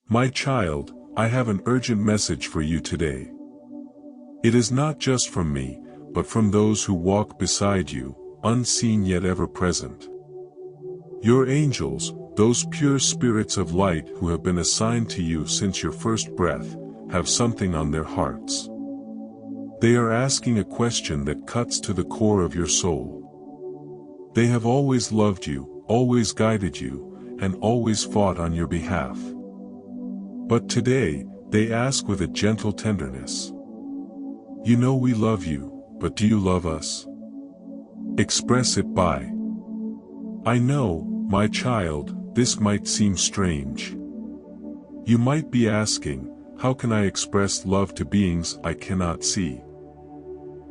My child, I have an urgent message for you today. It is not just from me, but from those who walk beside you, unseen yet ever present. Your angels, those pure spirits of light who have been assigned to you since your first breath, have something on their hearts. They are asking a question that cuts to the core of your soul. They have always loved you, always guided you, and always fought on your behalf. But today, they ask with a gentle tenderness. You know we love you, but do you love us? Express it by. I know, my child, this might seem strange. You might be asking, how can I express love to beings I cannot see?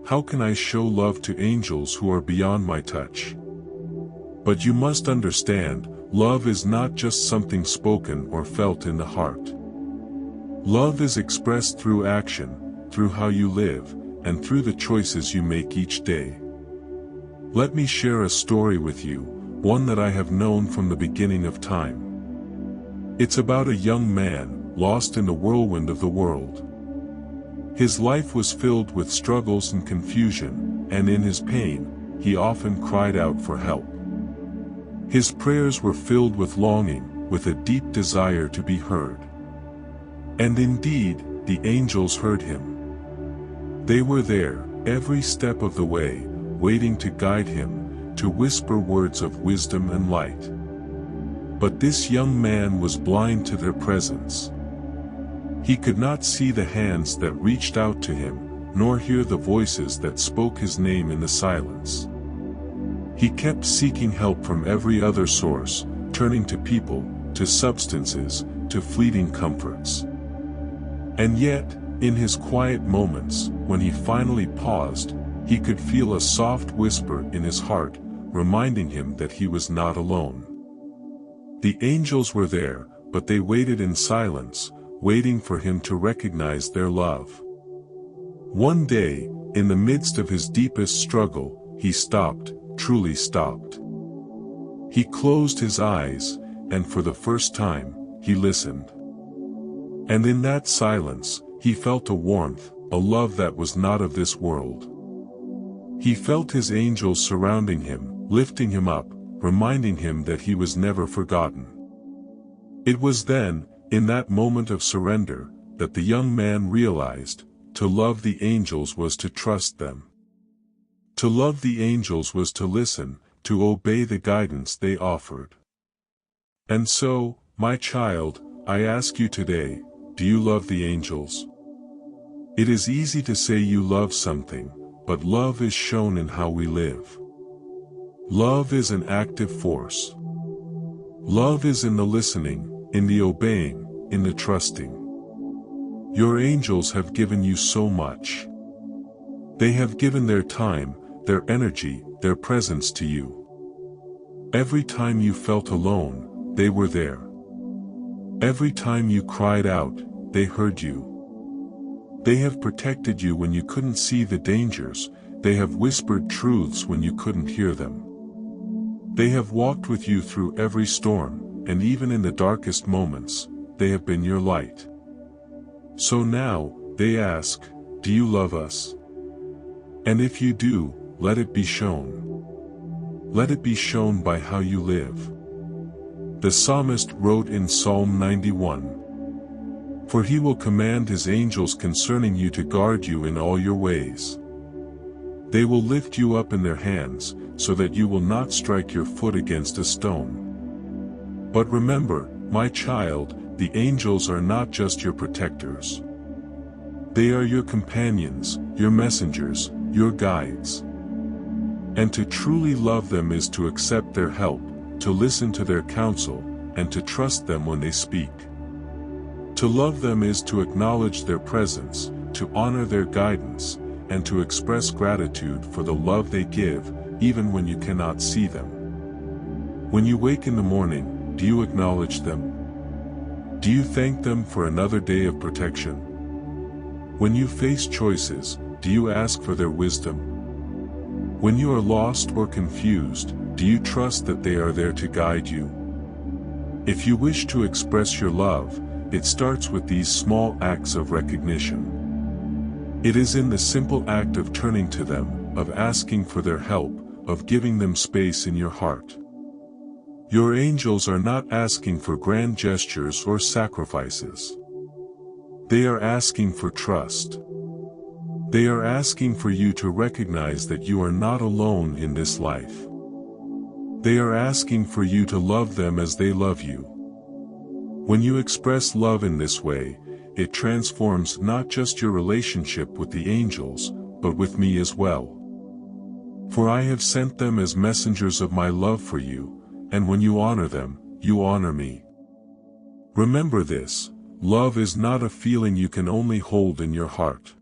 How can I show love to angels who are beyond my touch? But you must understand, love is not just something spoken or felt in the heart. Love is expressed through action, through how you live, and through the choices you make each day. Let me share a story with you, one that I have known from the beginning of time. It's about a young man, lost in the whirlwind of the world. His life was filled with struggles and confusion, and in his pain, he often cried out for help. His prayers were filled with longing, with a deep desire to be heard. And indeed, the angels heard him. They were there, every step of the way, waiting to guide him, to whisper words of wisdom and light. But this young man was blind to their presence. He could not see the hands that reached out to him, nor hear the voices that spoke his name in the silence. He kept seeking help from every other source, turning to people, to substances, to fleeting comforts. And yet, in his quiet moments, when he finally paused, he could feel a soft whisper in his heart, reminding him that he was not alone. The angels were there, but they waited in silence, waiting for him to recognize their love. One day, in the midst of his deepest struggle, he stopped, truly stopped. He closed his eyes, and for the first time, he listened. And in that silence, he felt a warmth, a love that was not of this world. He felt his angels surrounding him, lifting him up, reminding him that he was never forgotten. It was then, in that moment of surrender, that the young man realized, to love the angels was to trust them. To love the angels was to listen, to obey the guidance they offered. And so, my child, I ask you today, do you love the angels? It is easy to say you love something, but love is shown in how we live. Love is an active force. Love is in the listening, in the obeying, in the trusting. Your angels have given you so much. They have given their time, their energy, their presence to you. Every time you felt alone, they were there. Every time you cried out, they heard you. They have protected you when you couldn't see the dangers, they have whispered truths when you couldn't hear them. They have walked with you through every storm, and even in the darkest moments, they have been your light. So now, they ask, do you love us? And if you do, let it be shown. Let it be shown by how you live. The psalmist wrote in Psalm 91, "For he will command his angels concerning you to guard you in all your ways. They will lift you up in their hands, so that you will not strike your foot against a stone." But remember, my child, the angels are not just your protectors. They are your companions, your messengers, your guides. And to truly love them is to accept their help, to listen to their counsel, and to trust them when they speak. To love them is to acknowledge their presence, to honor their guidance, and to express gratitude for the love they give, even when you cannot see them. When you wake in the morning, do you acknowledge them? Do you thank them for another day of protection? When you face choices, do you ask for their wisdom? When you are lost or confused, do you trust that they are there to guide you? If you wish to express your love, it starts with these small acts of recognition. It is in the simple act of turning to them, of asking for their help, of giving them space in your heart. Your angels are not asking for grand gestures or sacrifices. They are asking for trust. They are asking for you to recognize that you are not alone in this life. They are asking for you to love them as they love you. When you express love in this way, it transforms not just your relationship with the angels, but with me as well. For I have sent them as messengers of my love for you, and when you honor them, you honor me. Remember this, love is not a feeling you can only hold in your heart.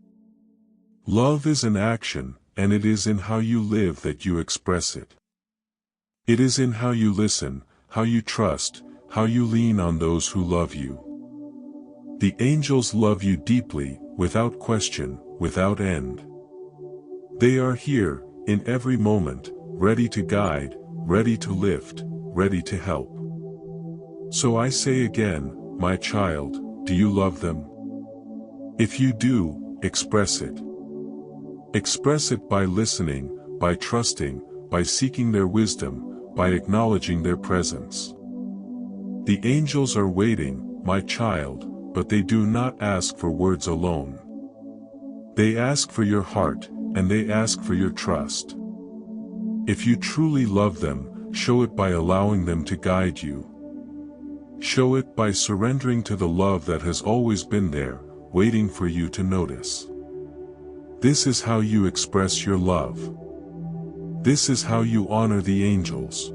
Love is an action, and it is in how you live that you express it. It is in how you listen, how you trust, how you lean on those who love you. The angels love you deeply, without question, without end. They are here, in every moment, ready to guide, ready to lift, ready to help. So I say again, my child, do you love them? If you do, express it. Express it by listening, by trusting, by seeking their wisdom, by acknowledging their presence. The angels are waiting, my child, but they do not ask for words alone. They ask for your heart, and they ask for your trust. If you truly love them, show it by allowing them to guide you. Show it by surrendering to the love that has always been there, waiting for you to notice. This is how you express your love. This is how you honor the angels.